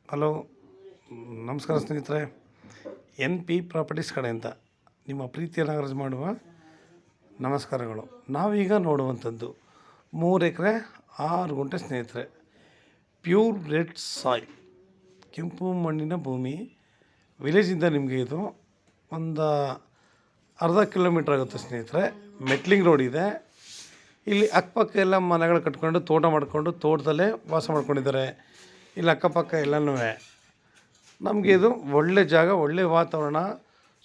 Hello, ನಮಸ್ಕಾರ ಸ್ನೇಹಿತರೆ. N P properties ಕಡೆಯಿಂದ ನಿಮ್ಮ ಪ್ರೀತಿಯನ್ನು ಅರ್ಜಿ ಮಾಡುವ ನಮಸ್ಕಾರಗಳು. ನಾವೀಗ ನೋಡುವಂಥದ್ದು 3 ಎಕರೆ 6 ಗುಂಟೆ ಸ್ನೇಹಿತರೆ. ಪ್ಯೂರ್ ರೆಡ್ ಸಾಯಿಲ್, ಕೆಂಪು ಮಣ್ಣಿನ ಭೂಮಿ. ವಿಲೇಜಿಂದ ನಿಮಗೆ ಇದು ಒಂದು ಅರ್ಧ ಕಿಲೋಮೀಟ್ರ್ ಆಗುತ್ತೆ ಸ್ನೇಹಿತರೆ. ಮೆಟ್ಲಿಂಗ್ ರೋಡ್ ಇದೆ. ಇಲ್ಲಿ ಅಕ್ಕಪಕ್ಕ ಎಲ್ಲ ಮನೆಗಳು ಕಟ್ಕೊಂಡು ತೋಟ ಮಾಡಿಕೊಂಡು ತೋಟದಲ್ಲೇ ವಾಸ ಮಾಡ್ಕೊಂಡಿದ್ದಾರೆ. ಇಲ್ಲಿ ಅಕ್ಕಪಕ್ಕ ಎಲ್ಲನೂ ನಮಗೆ ಇದು ಒಳ್ಳೆ ಜಾಗ, ಒಳ್ಳೆ ವಾತಾವರಣ.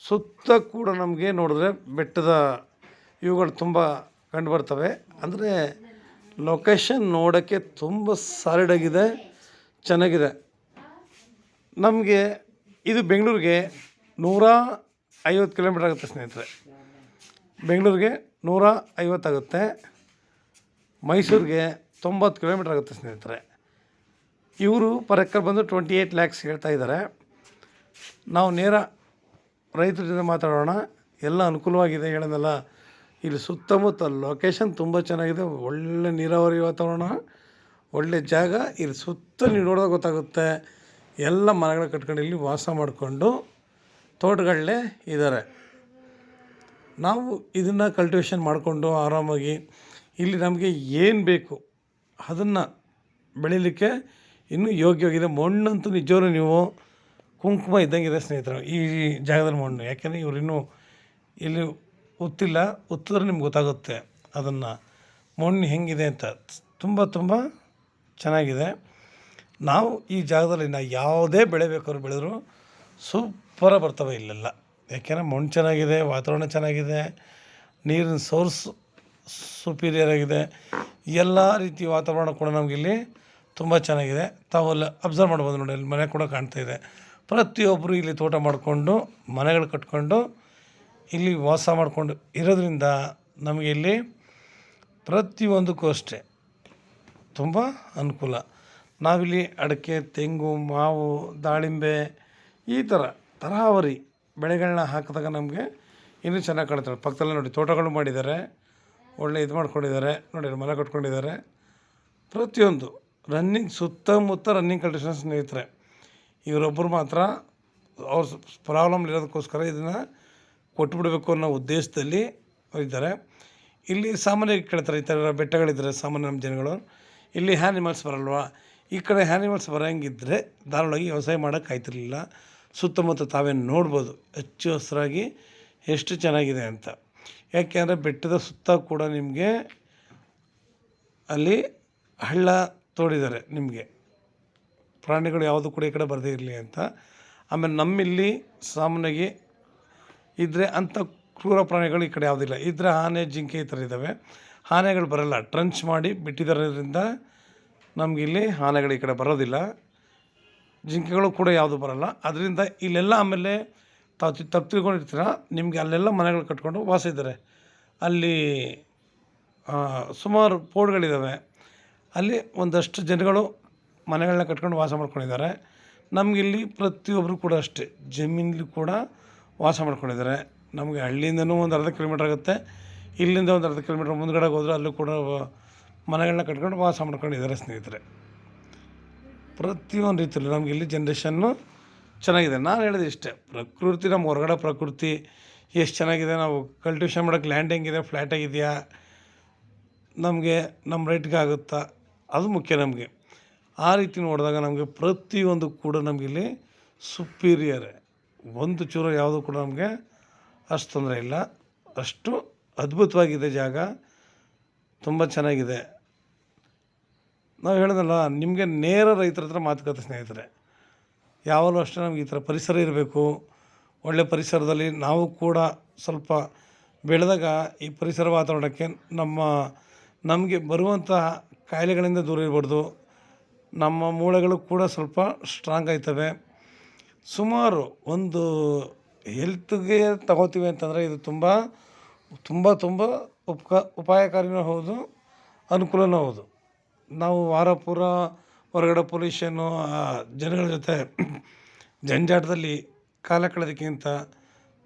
ಸುತ್ತ ಕೂಡ ನಮಗೆ ನೋಡಿದ್ರೆ ಬೆಟ್ಟದ ಇವುಗಳು ತುಂಬ ಕಂಡು ಬರ್ತವೆ. ಅಂದರೆ ಲೊಕೇಶನ್ ನೋಡೋಕ್ಕೆ ತುಂಬ ಸಾಲಿಡಾಗಿದೆ, ಚೆನ್ನಾಗಿದೆ. ನಮಗೆ ಇದು ಬೆಂಗಳೂರಿಗೆ 150 ಕಿಲೋಮೀಟ್ರ್ ಆಗುತ್ತೆ ಸ್ನೇಹಿತರೆ. ಬೆಂಗಳೂರಿಗೆ 150 ಆಗುತ್ತೆ. ಮೈಸೂರಿಗೆ 90 ಕಿಲೋಮೀಟ್ರ್ ಆಗುತ್ತೆ ಸ್ನೇಹಿತರೆ. ಇವರು ಪರ್ ಎಕರ್ ಬಂದು 28 ಲ್ಯಾಕ್ಸ್ ಹೇಳ್ತಾ ಇದ್ದಾರೆ. ನಾವು ನೇರ ರೈತರ ಜೊತೆ ಮಾತಾಡೋಣ. ಎಲ್ಲ ಅನುಕೂಲವಾಗಿದೆ ಹೇಳೋದಲ್ಲ. ಇಲ್ಲಿ ಸುತ್ತಮುತ್ತ ಲೊಕೇಶನ್ ತುಂಬ ಚೆನ್ನಾಗಿದೆ. ಒಳ್ಳೆ ನೀರಾವರಿ ವಾತಾವರಣ, ಒಳ್ಳೆ ಜಾಗ. ಇಲ್ಲಿ ಸುತ್ತ ನೀವು ನೋಡಿದಾಗ ಗೊತ್ತಾಗುತ್ತೆ. ಎಲ್ಲ ಮನೆಗಳು ಕಟ್ಕೊಂಡು ಇಲ್ಲಿ ವಾಸ ಮಾಡಿಕೊಂಡು ತೋಟಗಳಲ್ಲೇ ಇದ್ದಾರೆ. ನಾವು ಇದನ್ನು ಕಲ್ಟಿವೇಷನ್ ಮಾಡಿಕೊಂಡು ಆರಾಮಾಗಿ ಇಲ್ಲಿ ನಮಗೆ ಏನು ಬೇಕು ಅದನ್ನು ಬೆಳೀಲಿಕ್ಕೆ ಇನ್ನೂ ಯೋಗ್ಯವಾಗಿದೆ. ಮಣ್ಣಂತೂ ನಿಜವಾಗ್ಲೂ ನೀವು ಕುಂಕುಮ ಇದ್ದಂಗಿದೆ ಸ್ನೇಹಿತರೆ ಈ ಜಾಗದಲ್ಲಿ ಮಣ್ಣು. ಯಾಕೆಂದರೆ ಇವರು ಇನ್ನೂ ಇಲ್ಲಿ ಉತ್ತಿಲ್ಲ. ಉತ್ತಿದ್ರೆ ನಿಮ್ಗೆ ಗೊತ್ತಾಗುತ್ತೆ ಅದನ್ನು ಮಣ್ಣು ಹೆಂಗಿದೆ ಅಂತ. ತುಂಬ ಚೆನ್ನಾಗಿದೆ. ನಾವು ಈ ಜಾಗದಲ್ಲಿ ಯಾವುದೇ ಬೆಳೆ ಬೇಕಾದ್ರೂ ಬೆಳೆದ್ರು ಸೂಪರಾಗಿ ಬರ್ತವೆ ಇಲ್ಲೆಲ್ಲ. ಯಾಕೆಂದರೆ ಮಣ್ಣು ಚೆನ್ನಾಗಿದೆ, ವಾತಾವರಣ ಚೆನ್ನಾಗಿದೆ, ನೀರಿನ ಸೋರ್ಸ್ ಸುಪೀರಿಯರ್ ಆಗಿದೆ. ಎಲ್ಲ ರೀತಿ ವಾತಾವರಣ ಕೂಡ ನಮಗಿಲ್ಲಿ ತುಂಬ ಚೆನ್ನಾಗಿದೆ. ತಾವೆಲ್ಲ ಅಬ್ಸರ್ವ್ ಮಾಡ್ಬೋದು ನೋಡಿ, ಅಲ್ಲಿ ಮನೆ ಕೂಡ ಕಾಣ್ತಾ ಇದೆ. ಪ್ರತಿಯೊಬ್ಬರು ಇಲ್ಲಿ ತೋಟ ಮಾಡಿಕೊಂಡು ಮನೆಗಳು ಕಟ್ಕೊಂಡು ಇಲ್ಲಿ ವಾಸ ಮಾಡಿಕೊಂಡು ಇರೋದ್ರಿಂದ ನಮಗೆ ಇಲ್ಲಿ ಪ್ರತಿಯೊಂದಕ್ಕೂ ಅಷ್ಟೇ ತುಂಬ ಅನುಕೂಲ. ನಾವಿಲ್ಲಿ ಅಡಿಕೆ, ತೆಂಗು, ಮಾವು, ದಾಳಿಂಬೆ ಈ ಥರ ತರಾವರಿ ಬೆಳೆಗಳನ್ನ ಹಾಕಿದಾಗ ನಮಗೆ ಇನ್ನೂ ಚೆನ್ನಾಗಿ ಕಾಣ್ತಾರೆ. ಪಕ್ಕದಲ್ಲೇ ನೋಡಿ ತೋಟಗಳು ಮಾಡಿದ್ದಾರೆ, ಒಳ್ಳೆ ಇದು ಮಾಡ್ಕೊಂಡಿದ್ದಾರೆ ನೋಡಿ, ಮನೆ ಕಟ್ಕೊಂಡಿದ್ದಾರೆ. ಪ್ರತಿಯೊಂದು ರನ್ನಿಂಗ್ ಸುತ್ತಮುತ್ತ ರನ್ನಿಂಗ್ ಕಂಡೀಷನ್ ಸ್ನೇಹಿತರೆ. ಇವರೊಬ್ಬರು ಮಾತ್ರ ಅವ್ರ ಪ್ರಾಬ್ಲಮ್ ಇರೋದಕ್ಕೋಸ್ಕರ ಇದನ್ನು ಕೊಟ್ಬಿಡಬೇಕು ಅನ್ನೋ ಉದ್ದೇಶದಲ್ಲಿ ಇದ್ದಾರೆ. ಇಲ್ಲಿ ಸಾಮಾನ್ಯವಾಗಿ ಕೇಳ್ತಾರೆ, ಈ ಥರ ಬೆಟ್ಟಗಳಿದ್ದರೆ ಸಾಮಾನ್ಯ ನಮ್ಮ ಜನಗಳು ಇಲ್ಲಿ ಹ್ಯಾನಿಮಲ್ಸ್ ಬರಲ್ವಾ? ಈ ಕಡೆ ಹ್ಯಾನಿಮಲ್ಸ್ ಬರೋಂಗಿದ್ದರೆ ಧಾರಾಳವಾಗಿ ವ್ಯವಸಾಯ ಮಾಡೋಕ್ಕೆ ಆಯ್ತಿರಲಿಲ್ಲ. ಸುತ್ತಮುತ್ತ ತಾವೇ ನೋಡ್ಬೋದು ಹಚ್ಚ ಹಸಿರಾಗಿ ಎಷ್ಟು ಚೆನ್ನಾಗಿದೆ ಅಂತ. ಯಾಕೆಂದರೆ ಬೆಟ್ಟದ ಸುತ್ತ ಕೂಡ ನಿಮಗೆ ಅಲ್ಲಿ ಹಳ್ಳ ತೋಡಿದ್ದಾರೆ. ನಿಮಗೆ ಪ್ರಾಣಿಗಳು ಯಾವುದು ಕೂಡ ಈ ಕಡೆ ಬರದೇ ಇರಲಿ ಅಂತ. ಆಮೇಲೆ ನಮ್ಮಿಲ್ಲಿ ಸಾಮಾನ್ಯವಾಗಿ ಇದ್ದರೆ ಅಂಥ ಕ್ರೂರ ಪ್ರಾಣಿಗಳು ಈ ಕಡೆ ಯಾವುದಿಲ್ಲ. ಇದ್ದರೆ ಆನೆ, ಜಿಂಕೆ ಈ ಥರ ಇದ್ದಾವೆ. ಆನೆಗಳು ಬರೋಲ್ಲ, ಟ್ರಂಚ್ ಮಾಡಿ ಬಿಟ್ಟಿರೋದ್ರಿಂದ ನಮಗಿಲ್ಲಿ ಆನೆಗಳು ಈ ಕಡೆ ಬರೋದಿಲ್ಲ. ಜಿಂಕೆಗಳು ಕೂಡ ಯಾವುದು ಬರೋಲ್ಲ. ಅದರಿಂದ ಇಲ್ಲೆಲ್ಲ ಆಮೇಲೆ ತಾವು ತಪ್ಪು ತಿಳ್ಕೊಂಡಿರ್ತೀರ, ನಿಮಗೆ ಅಲ್ಲೆಲ್ಲ ಮನೆಗಳು ಕಟ್ಕೊಂಡು ವಾಸ ಇದ್ದಾರೆ. ಅಲ್ಲಿ ಸುಮಾರು ಪೋಡ್ಗಳಿದ್ದಾವೆ. ಅಲ್ಲಿ ಒಂದಷ್ಟು ಜನಗಳು ಮನೆಗಳನ್ನ ಕಟ್ಕೊಂಡು ವಾಸ ಮಾಡ್ಕೊಂಡಿದ್ದಾರೆ. ನಮಗಿಲ್ಲಿ ಪ್ರತಿಯೊಬ್ಬರು ಕೂಡ ಅಷ್ಟೇ ಜಮೀನಲ್ಲಿ ಕೂಡ ವಾಸ ಮಾಡ್ಕೊಂಡಿದ್ದಾರೆ. ನಮಗೆ ಹಳ್ಳಿಯಿಂದನೂ ಒಂದು ಅರ್ಧ ಕಿಲೋಮೀಟ್ರ್ ಆಗುತ್ತೆ. ಇಲ್ಲಿಂದ ಒಂದು ಅರ್ಧ ಕಿಲೋಮೀಟ್ರ್ ಮುಂದ್ಗಡೆ ಹೋದರೆ ಅಲ್ಲೂ ಕೂಡ ಮನೆಗಳನ್ನ ಕಟ್ಕೊಂಡು ವಾಸ ಮಾಡ್ಕೊಂಡಿದ್ದಾರೆ ಸ್ನೇಹಿತರೆ. ಪ್ರತಿಯೊಂದು ರೀತಿಯಲ್ಲಿ ನಮಗೆ ಇಲ್ಲಿ ಜನ್ರೇಷನ್ನು ಚೆನ್ನಾಗಿದೆ. ನಾನು ಹೇಳೋದು ಇಷ್ಟೇ, ಪ್ರಕೃತಿ ನಮ್ಮ ಹೊರಗಡೆ ಪ್ರಕೃತಿ ಎಷ್ಟು ಚೆನ್ನಾಗಿದೆ. ನಾವು ಕಲ್ಟಿವೇಷನ್ ಮಾಡೋಕ್ಕೆ ಲ್ಯಾಂಡ್ ಹೆಂಗಿದೆ, ಫ್ಲ್ಯಾಟ್ ಆಗಿದೆಯಾ, ನಮಗೆ ನಮ್ಮ ರೇಟ್ಗೆ ಆಗುತ್ತಾ, ಅದು ಮುಖ್ಯ ನಮಗೆ. ಆ ರೀತಿ ನೋಡಿದಾಗ ನಮಗೆ ಪ್ರತಿಯೊಂದು ಕೂಡ ನಮಗಿಲ್ಲಿ ಸುಪೀರಿಯರೇ. ಒಂದು ಚೂರು ಯಾವುದೂ ಕೂಡ ನಮಗೆ ಅಷ್ಟು ತೊಂದರೆ ಇಲ್ಲ. ಅಷ್ಟು ಅದ್ಭುತವಾಗಿದೆ ಜಾಗ, ತುಂಬ ಚೆನ್ನಾಗಿದೆ. ನಾವು ಹೇಳೋದಲ್ಲ, ನಿಮಗೆ ನೇರ ರೈತರ ಹತ್ರ ಮಾತುಕತೆ ಸ್ನೇಹಿತರೆ. ಯಾವಾಗಲೂ ಅಷ್ಟೇ ನಮ್ಗೆ ಈ ಥರ ಪರಿಸರ ಇರಬೇಕು. ಒಳ್ಳೆಯ ಪರಿಸರದಲ್ಲಿ ನಾವು ಕೂಡ ಸ್ವಲ್ಪ ಬೆಳೆದಾಗ ಈ ಪರಿಸರ ವಾತಾವರಣಕ್ಕೆ ನಮಗೆ ಬರುವಂಥ ಕಾಯಿಲೆಗಳಿಂದ ದೂರ ಇರಬಾರ್ದು. ನಮ್ಮ ಮೂಳೆಗಳು ಕೂಡ ಸ್ವಲ್ಪ ಸ್ಟ್ರಾಂಗ್ ಆಯ್ತವೆ. ಸುಮಾರು ಒಂದು ಹೆಲ್ತ್ಗೆ ತಗೋತೀವಿ ಅಂತಂದರೆ ಇದು ತುಂಬ ಉಪಾಯಕಾರಿನೂ ಹೌದು, ಅನುಕೂಲನೂ ಹೌದು. ನಾವು ವಾರ ಪೂರ ಹೊರಗಡೆ ಪೊಲ್ಯೂಷನ್ನು ಜನಗಳ ಜೊತೆ ಜಂಜಾಟದಲ್ಲಿ ಕಾಲ ಕಳೆಯೋದಕ್ಕಿಂತ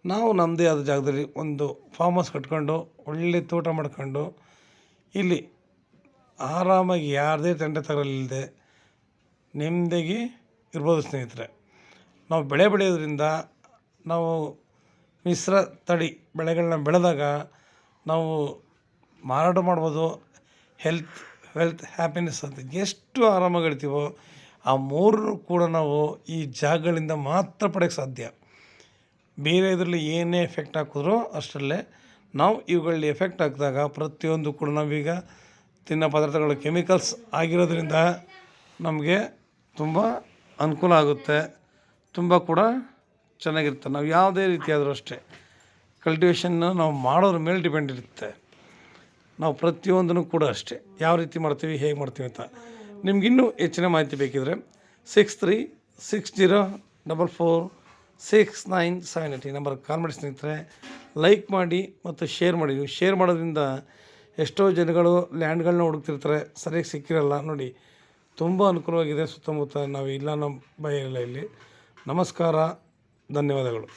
ನಾವು ನಮ್ಮದೇ ಆದ ಜಾಗದಲ್ಲಿ ಒಂದು ಫಾರ್ಮ್ ಹೌಸ್ ಕಟ್ಕೊಂಡು ಒಳ್ಳೆ ತೋಟ ಮಾಡ್ಕೊಂಡು ಇಲ್ಲಿ ಆರಾಮಾಗಿ ಯಾರದೇ ತಂಟೆ ತಗಲಿಲ್ಲದೆ ನೆಮ್ಮದಿಯಾಗಿ ಇರ್ಬೋದು ಸ್ನೇಹಿತರೆ. ನಾವು ಬೆಳೆ ಬೆಳೆಯೋದ್ರಿಂದ ನಾವು ಮಿಶ್ರ ತಳಿ ಬೆಳೆಗಳನ್ನ ಬೆಳೆದಾಗ ನಾವು ಮಾರಾಟ ಮಾಡ್ಬೋದು. ವೆಲ್ತ್ ಹ್ಯಾಪಿನೆಸ್ ಅಂತ ಎಷ್ಟು ಆರಾಮಾಗಿ ಹೇಳ್ತೀವೋ ಆ ಮೂರನ್ನು ಕೂಡ ನಾವು ಈ ಜಾಗಗಳಿಂದ ಮಾತ್ರ ಪಡೆಯೋಕ್ಕೆ ಸಾಧ್ಯ. ಬೇರೆ ಇದರಲ್ಲಿ ಏನೇ ಎಫೆಕ್ಟ್ ಹಾಕಿದ್ರೂ ಅಷ್ಟರಲ್ಲೇ ನಾವು ಇವುಗಳಲ್ಲಿ ಎಫೆಕ್ಟ್ ಹಾಕಿದಾಗ ಪ್ರತಿಯೊಂದು ಕೂಡ ನಾವೀಗ ತಿನ್ನೋ ಪದಾರ್ಥಗಳು ಕೆಮಿಕಲ್ಸ್ ಆಗಿರೋದ್ರಿಂದ ನಮಗೆ ತುಂಬ ಅನುಕೂಲ ಆಗುತ್ತೆ, ತುಂಬ ಕೂಡ ಚೆನ್ನಾಗಿರುತ್ತೆ. ನಾವು ಯಾವುದೇ ರೀತಿ ಆದರೂ ಅಷ್ಟೇ ಕಲ್ಟಿವೇಷನ್ನ ನಾವು ಮಾಡೋದ್ರ ಮೇಲೆ ಡಿಪೆಂಡ್ ಇರುತ್ತೆ. ನಾವು ಪ್ರತಿಯೊಂದನ್ನು ಕೂಡ ಅಷ್ಟೇ ಯಾವ ರೀತಿ ಮಾಡ್ತೀವಿ, ಹೇಗೆ ಮಾಡ್ತೀವಿ ಅಂತ. ನಿಮಗಿನ್ನೂ ಹೆಚ್ಚಿನ ಮಾಹಿತಿ ಬೇಕಿದ್ರೆ 6360446978 ಈ ನಂಬರ್ಗೆ ಕಾಲ್ ಮಾಡಿ ಸ್ನೇಹಿತರೆ. ಲೈಕ್ ಮಾಡಿ ಮತ್ತು ಶೇರ್ ಮಾಡಿ. ನೀವು ಶೇರ್ ಮಾಡೋದ್ರಿಂದ ಎಷ್ಟೋ ಜನಗಳು ಲ್ಯಾಂಡ್ಗಳನ್ನ ಹುಡುಕ್ತಿರ್ತಾರೆ, ಸರಿಯಾಗಿ ಸಿಕ್ಕಿರಲ್ಲ. ನೋಡಿ, ತುಂಬ ಅನುಕೂಲವಾಗಿದೆ. ಸುತ್ತಮುತ್ತ ನಾವು ಇಲ್ಲ ನಮ್ಮ ಭಯ ಇಲ್ಲ ಇಲ್ಲಿ. ನಮಸ್ಕಾರ, ಧನ್ಯವಾದಗಳು.